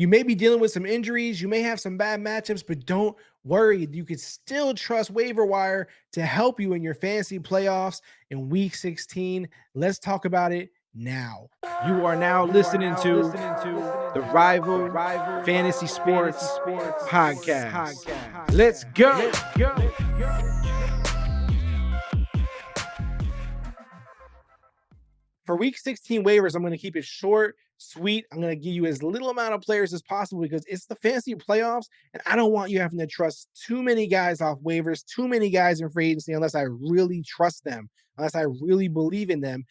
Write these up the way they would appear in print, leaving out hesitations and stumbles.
You may be dealing with some injuries, you may have some bad matchups, but don't worry. You can still trust Waiver Wire to help you in your fantasy playoffs in week 16. Let's talk about it now. You are now listening to the Rival Fantasy Sports Podcast. Let's go. For week 16 waivers, I'm going to keep it short, sweet. I'm going to give you as little amount of players as possible because it's the fantasy playoffs, and I don't want you having to trust too many guys off waivers, too many guys in free agency unless I really trust them, unless I really believe in them.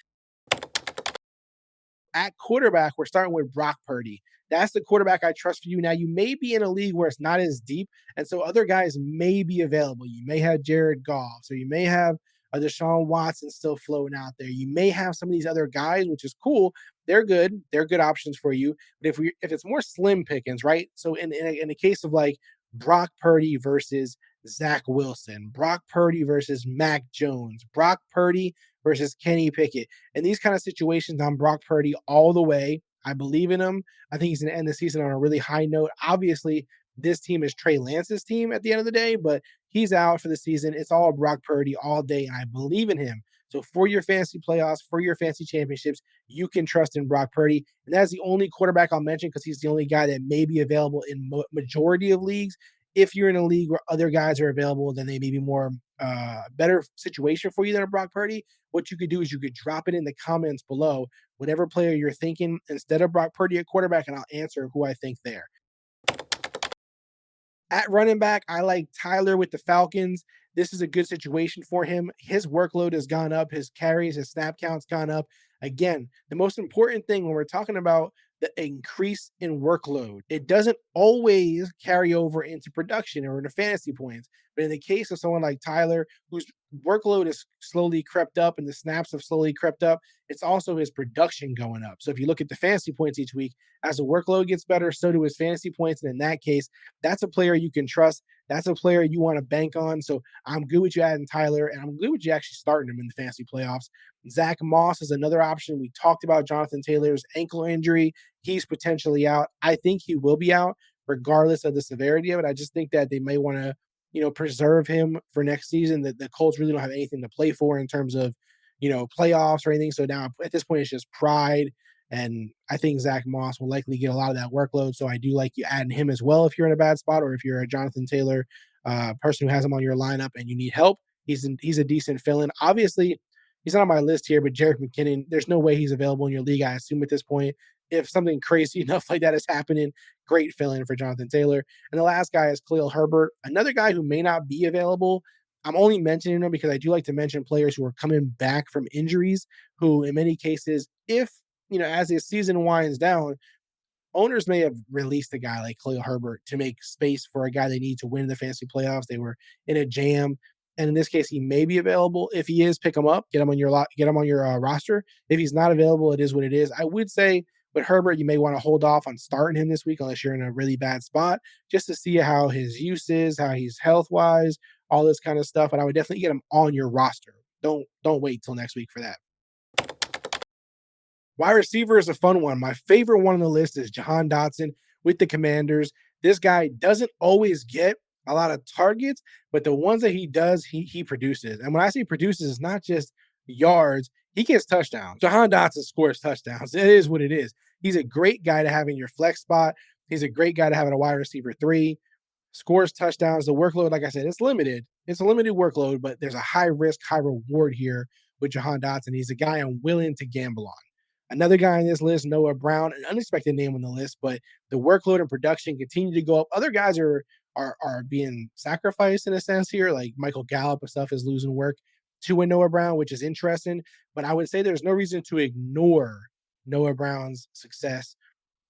At quarterback, we're starting with Brock Purdy. That's the quarterback I trust for you. Now, you may be in a league where it's not as deep, and so other guys may be available. You may have Jared Goff, so you may have a Deshaun Watson still floating out there. You may have some of these other guys, which is cool. They're good. They're good options for you. But if it's more slim pickings, right? So in the case of like Brock Purdy versus Zach Wilson, Brock Purdy versus Mac Jones, Brock Purdy versus Kenny Pickett. In these kind of situations, I'm Brock Purdy all the way. I believe in him. I think he's going to end the season on a really high note. Obviously, this team is Trey Lance's team at the end of the day, but he's out for the season. It's all Brock Purdy all day, and I believe in him. So for your fantasy playoffs, for your fantasy championships, you can trust in Brock Purdy. And that's the only quarterback I'll mention because he's the only guy that may be available in majority of leagues. If you're in a league where other guys are available, then they may be more better situation for you than a Brock Purdy. What you could do is you could drop it in the comments below, whatever player you're thinking instead of Brock Purdy at quarterback, and I'll answer who I think there. At running back, I like Tyler with the Falcons. This is a good situation for him. His workload has gone up, his carries, his snap count's gone up. Again, the most important thing when we're talking about the increase in workload, it doesn't always carry over into production or into fantasy points. But in the case of someone like Tyler, whose workload has slowly crept up and the snaps have slowly crept up, it's also his production going up. So if you look at the fantasy points each week, as the workload gets better, so do his fantasy points. And in that case, that's a player you can trust. That's a player you want to bank on. So I'm good with you adding Tyler, and I'm good with you actually starting him in the fantasy playoffs. Zach Moss is another option. We talked about Jonathan Taylor's ankle injury. He's potentially out. I think he will be out regardless of the severity of it. I just think that they may want to, preserve him for next season. That the Colts really don't have anything to play for in terms of, playoffs or anything. So now at this point, it's just pride. And I think Zach Moss will likely get a lot of that workload. So I do like you adding him as well if you're in a bad spot or if you're a Jonathan Taylor person who has him on your lineup and you need help. He's a decent fill-in. Obviously, he's not on my list here, but Jerick McKinnon, there's no way he's available in your league, I assume, at this point. If something crazy enough like that is happening, great fill-in for Jonathan Taylor. And the last guy is Khalil Herbert, another guy who may not be available. I'm only mentioning him because I do like to mention players who are coming back from injuries, who in many cases, if as the season winds down, owners may have released a guy like Khalil Herbert to make space for a guy they need to win the fantasy playoffs. They were in a jam, and in this case, he may be available. If he is, pick him up, get him on your roster. If he's not available, it is what it is. I would say with Herbert, you may want to hold off on starting him this week unless you're in a really bad spot, just to see how his use is, how he's health wise, all this kind of stuff. And I would definitely get him on your roster. Don't wait till next week for that. Wide receiver is a fun one. My favorite one on the list is Jahan Dotson with the Commanders. This guy doesn't always get a lot of targets, but the ones that he does, he produces. And when I say produces, it's not just yards, he gets touchdowns. Jahan Dotson scores touchdowns. It is what it is. He's a great guy to have in your flex spot. He's a great guy to have in a wide receiver 3. Scores touchdowns. The workload, like I said, it's limited. It's a limited workload, but there's a high risk, high reward here with Jahan Dotson. He's a guy I'm willing to gamble on. Another guy on this list, Noah Brown, an unexpected name on the list, but the workload and production continue to go up. Other guys are being sacrificed in a sense here, like Michael Gallup and stuff is losing work to a Noah Brown, which is interesting. But I would say there's no reason to ignore Noah Brown's success.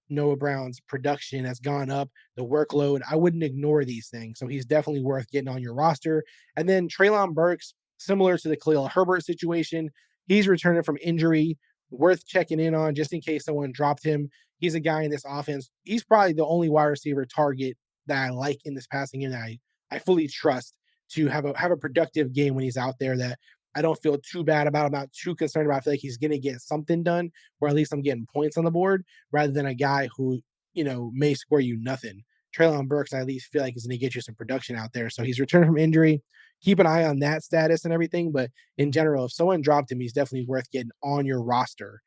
Noah Brown's production has gone up, the workload. I wouldn't ignore these things. So he's definitely worth getting on your roster. And then Treylon Burks, similar to the Khalil Herbert situation, he's returning from injury, worth checking in on just in case someone dropped him. He's a guy in this offense. He's probably the only wide receiver target that I like in this passing game that I fully trust to have a productive game when he's out there, that I don't feel too bad about. I'm not too concerned about. I feel like he's going to get something done, or at least I'm getting points on the board rather than a guy who may score you nothing. Treylon Burks, I at least feel like is going to get you some production out there. So he's returned from injury. Keep an eye on that status and everything. But in general, if someone dropped him, he's definitely worth getting on your roster.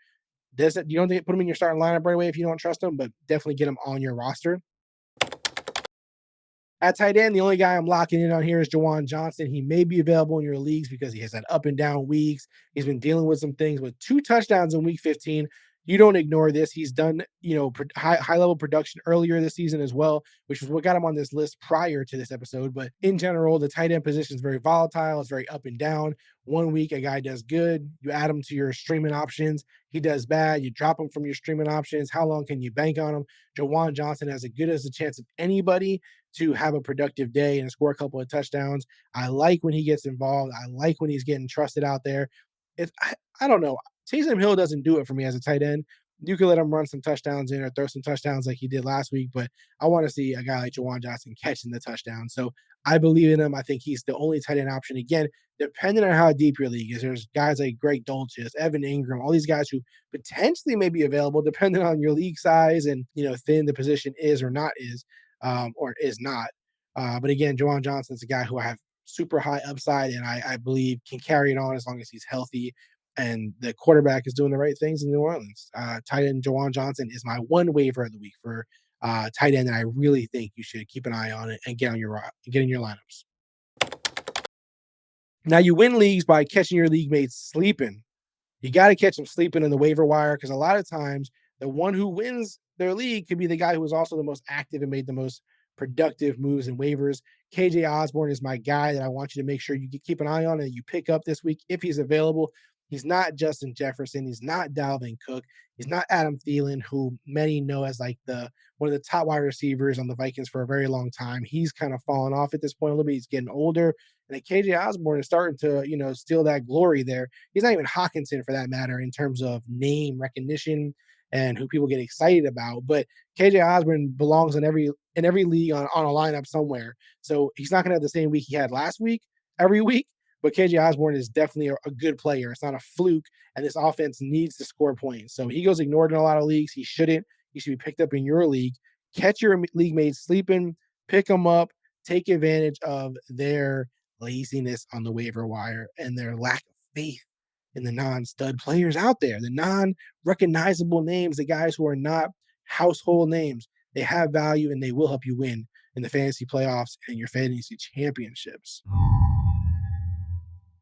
Doesn't you don't think put him in your starting lineup right away if you don't trust him, but definitely get him on your roster. At tight end, the only guy I'm locking in on here is Jawan Johnson. He may be available in your leagues because he has had up and down weeks. He's been dealing with some things with 2 touchdowns in week 15. You don't ignore this. He's done, high level production earlier this season as well, which was what got him on this list prior to this episode. But in general, the tight end position is very volatile. It's very up and down. One week, a guy does good. You add him to your streaming options. He does bad. You drop him from your streaming options. How long can you bank on him? Jawan Johnson has as good as a chance of anybody to have a productive day and score a couple of touchdowns. I like when he gets involved. I like when he's getting trusted out there. I don't know. Taysom Hill doesn't do it for me as a tight end. You can let him run some touchdowns in or throw some touchdowns like he did last week, but I want to see a guy like Jawan Johnson catching the touchdown. So I believe in him. I think he's the only tight end option. Again, depending on how deep your league is, there's guys like Greg Dulcich, Evan Ingram, all these guys who potentially may be available depending on your league size and thin the position is or not is, or is not. But again, Jawan Johnson's a guy who I have super high upside and I believe can carry it on as long as he's healthy and the quarterback is doing the right things in New Orleans. Tight end Jawan Johnson is my one waiver of the week for tight end, and I really think you should keep an eye on it and get in your lineups. Now you win leagues by catching your league mates sleeping. You got to catch them sleeping in the waiver wire because a lot of times the one who wins their league could be the guy who was also the most active and made the most productive moves and waivers. KJ Osborne is my guy that I want you to make sure you keep an eye on and you pick up this week if he's available. He's not Justin Jefferson. He's not Dalvin Cook. He's not Adam Thielen, who many know as like one of the top wide receivers on the Vikings for a very long time. He's kind of fallen off at this point a little bit. He's getting older. And KJ Osborne is starting to, steal that glory there. He's not even Hawkinson for that matter in terms of name recognition and who people get excited about. But KJ Osborne belongs in every league on a lineup somewhere. So he's not going to have the same week he had last week every week. But KJ Osborne is definitely a good player. It's not a fluke, and this offense needs to score points. So he goes ignored in a lot of leagues. He shouldn't. He should be picked up in your league. Catch your league mates sleeping, pick them up, take advantage of their laziness on the waiver wire and their lack of faith in the non-stud players out there, the non-recognizable names, the guys who are not household names. They have value and they will help you win in the fantasy playoffs and your fantasy championships.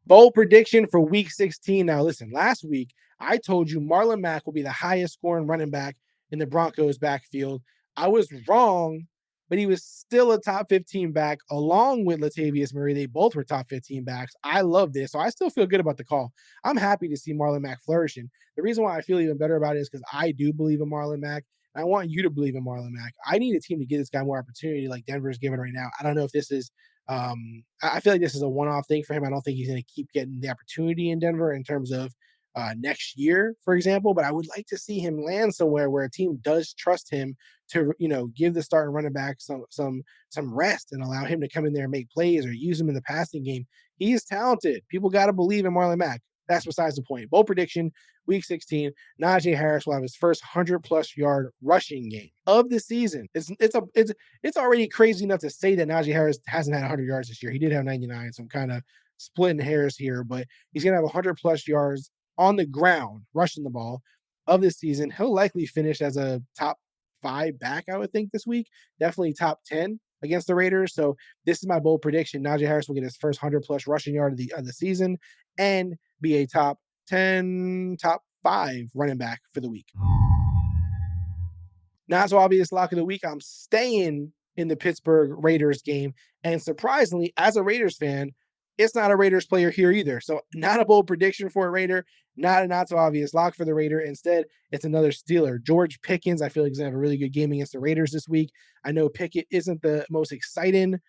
Bold prediction for week 16. Now, listen, last week I told you Marlon Mack will be the highest scoring running back in the Broncos backfield. I was wrong, but he was still a top 15 back along with Latavius Murray. They both were top 15 backs. I love this. So I still feel good about the call. I'm happy to see Marlon Mack flourishing. The reason why I feel even better about it is because I do believe in Marlon Mack. I want you to believe in Marlon Mack. I need a team to give this guy more opportunity like Denver's giving right now. I don't know if this is I feel like this is a one-off thing for him. I don't think he's going to keep getting the opportunity in Denver in terms of next year, for example. But I would like to see him land somewhere where a team does trust him to, give the starting running back some rest and allow him to come in there and make plays or use him in the passing game. He is talented. People got to believe in Marlon Mack. That's besides the point. Bold prediction, week 16, Najee Harris will have his first 100-plus yard rushing game of the season. It's already crazy enough to say that Najee Harris hasn't had 100 yards this year. He did have 99, so I'm kind of splitting hairs here, but he's going to have 100-plus yards on the ground, rushing the ball of this season. He'll likely finish as a top 5 back, I would think, this week. Definitely top 10 against the Raiders. So this is my bold prediction. Najee Harris will get his first 100-plus rushing yard of the season and be a top 10, top 5 running back for the week. Not so obvious lock of the week. I'm staying in the Pittsburgh Raiders game. And surprisingly, as a Raiders fan, it's not a Raiders player here either. So not a bold prediction for a Raider, not so obvious lock for the Raider. Instead, it's another Steeler. George Pickens, I feel like he's going to have a really good game against the Raiders this week. I know Pickett isn't the most exciting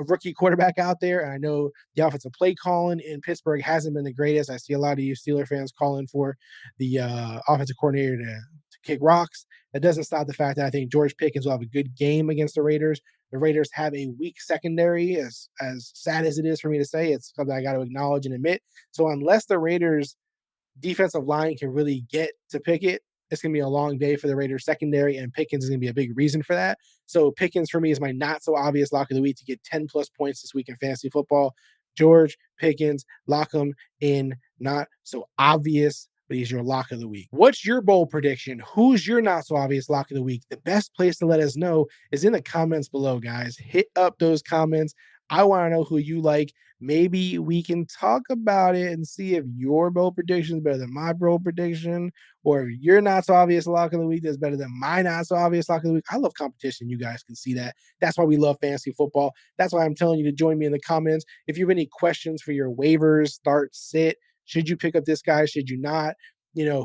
rookie quarterback out there. And I know the offensive play calling in Pittsburgh hasn't been the greatest. I see a lot of you Steeler fans calling for the offensive coordinator to kick rocks. That doesn't stop the fact that I think George Pickens will have a good game against the Raiders. The Raiders have a weak secondary, as sad as it is for me to say. It's something I got to acknowledge and admit. So unless the Raiders defensive line can really get to Pickett, it's going to be a long day for the Raiders secondary, and Pickens is going to be a big reason for that. So Pickens for me is my not so obvious lock of the week to get 10 plus points this week in fantasy football. George Pickens, lock him in, not so obvious, but he's your lock of the week. What's your bold prediction? Who's your not so obvious lock of the week? The best place to let us know is in the comments below, guys. Hit up those comments. I want to know who you like. Maybe we can talk about it and see if your bold prediction is better than my bold prediction, or if your not so obvious lock of the week is better than my not so obvious lock of the week. I love competition. You guys can see that. That's why we love fantasy football. That's why I'm telling you to join me in the comments. If you have any questions for your waivers, start, sit, should you pick up this guy? Should you not?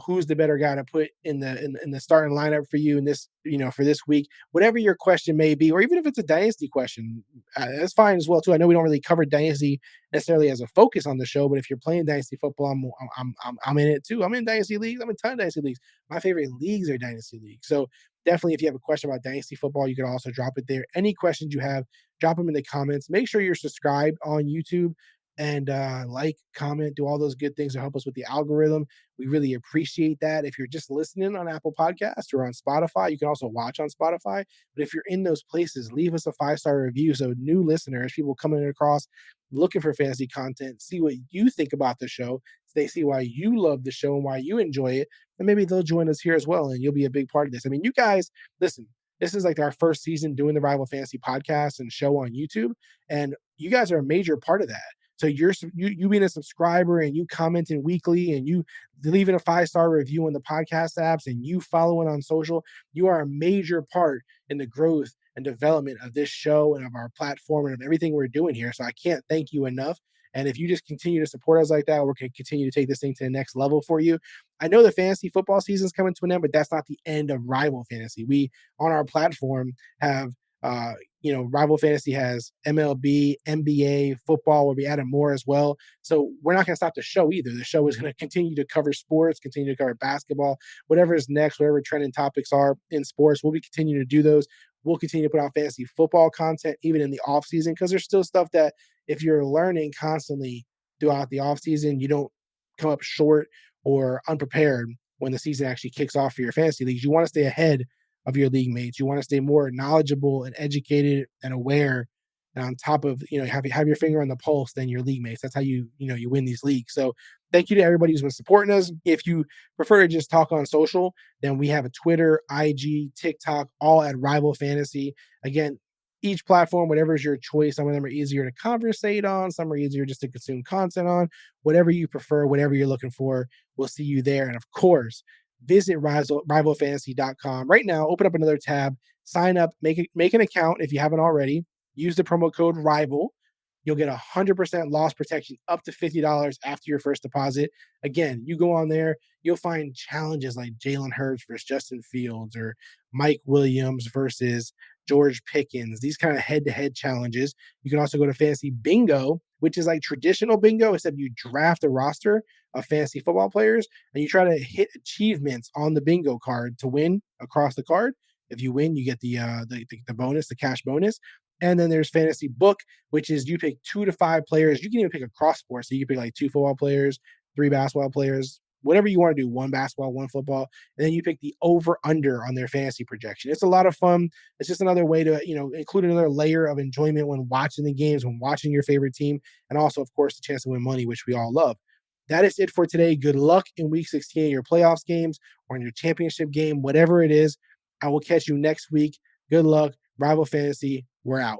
Who's the better guy to put in the starting lineup for you in this, for this week? Whatever your question may be, or even if it's a dynasty question, that's fine as well too. I know we don't really cover dynasty necessarily as a focus on the show, but if you're playing dynasty football, I'm in it too. I'm in dynasty leagues. I'm in a ton of dynasty leagues. My favorite leagues are dynasty leagues. So definitely, if you have a question about dynasty football, you can also drop it there. Any questions you have, drop them in the comments. Make sure you're subscribed on YouTube and like, comment, do all those good things to help us with the algorithm. We really appreciate that. If you're just listening on Apple Podcasts or on Spotify, you can also watch on Spotify. But if you're in those places, leave us a 5-star review so new listeners, people coming across looking for fantasy content, see what you think about the show. They see why you love the show and why you enjoy it, and maybe they'll join us here as well, and you'll be a big part of this. I mean, you guys, listen, this is like our first season doing the Rival Fantasy podcast and show on YouTube, and you guys are a major part of that. So you being a subscriber and you commenting weekly and you leaving a 5-star review on the podcast apps and you following on social, you are a major part in the growth and development of this show and of our platform and of everything we're doing here. So I can't thank you enough. And if you just continue to support us like that, we're going to continue to take this thing to the next level for you. I know the fantasy football season is coming to an end, but that's not the end of Rival Fantasy. We, on our platform, have Rival Fantasy has MLB, NBA, football, where we added more as well. So we're not going to stop the show either. The show is going to continue to cover sports, continue to cover basketball, whatever is next, whatever trending topics are in sports. We'll be continuing to do those. We'll continue to put out fantasy football content even in the off season, because there's still stuff that if you're learning constantly throughout the off season, you don't come up short or unprepared when the season actually kicks off for your fantasy leagues. You want to stay ahead of your league mates. You want to stay more knowledgeable and educated and aware, and on top of, have your finger on the pulse than your league mates. That's how you win these leagues. So thank you to everybody who's been supporting us. If you prefer to just talk on social, then we have a Twitter, IG, TikTok, all at Rival Fantasy. Again, each platform, whatever is your choice. Some of them are easier to conversate on. Some are easier just to consume content on. Whatever you prefer, whatever you're looking for, we'll see you there. And of course, visit rivalfantasy.com right now. Open up another tab, sign up, make an account if you haven't already. Use the promo code RIVAL. You'll get 100% loss protection up to $50 after your first deposit. Again, you go on there, you'll find challenges like Jalen Hurts versus Justin Fields or Mike Williams versus George Pickens, these kind of head-to-head challenges. You can also go to Fantasy Bingo, which is like traditional bingo, except you draft a roster of fantasy football players and you try to hit achievements on the bingo card to win across the card. If you win, you get the bonus, the cash bonus. And then there's Fantasy Book, which is you pick 2 to 5 players. You can even pick a cross sport. So you can pick like 2 football players, 3 basketball players, whatever you want to do, 1 basketball, 1 football. And then you pick the over under on their fantasy projection. It's a lot of fun. It's just another way to, include another layer of enjoyment when watching the games, when watching your favorite team. And also, of course, the chance to win money, which we all love. That is it for today. Good luck in week 16 of your playoffs games or in your championship game, whatever it is. I will catch you next week. Good luck. Rival Fantasy, we're out.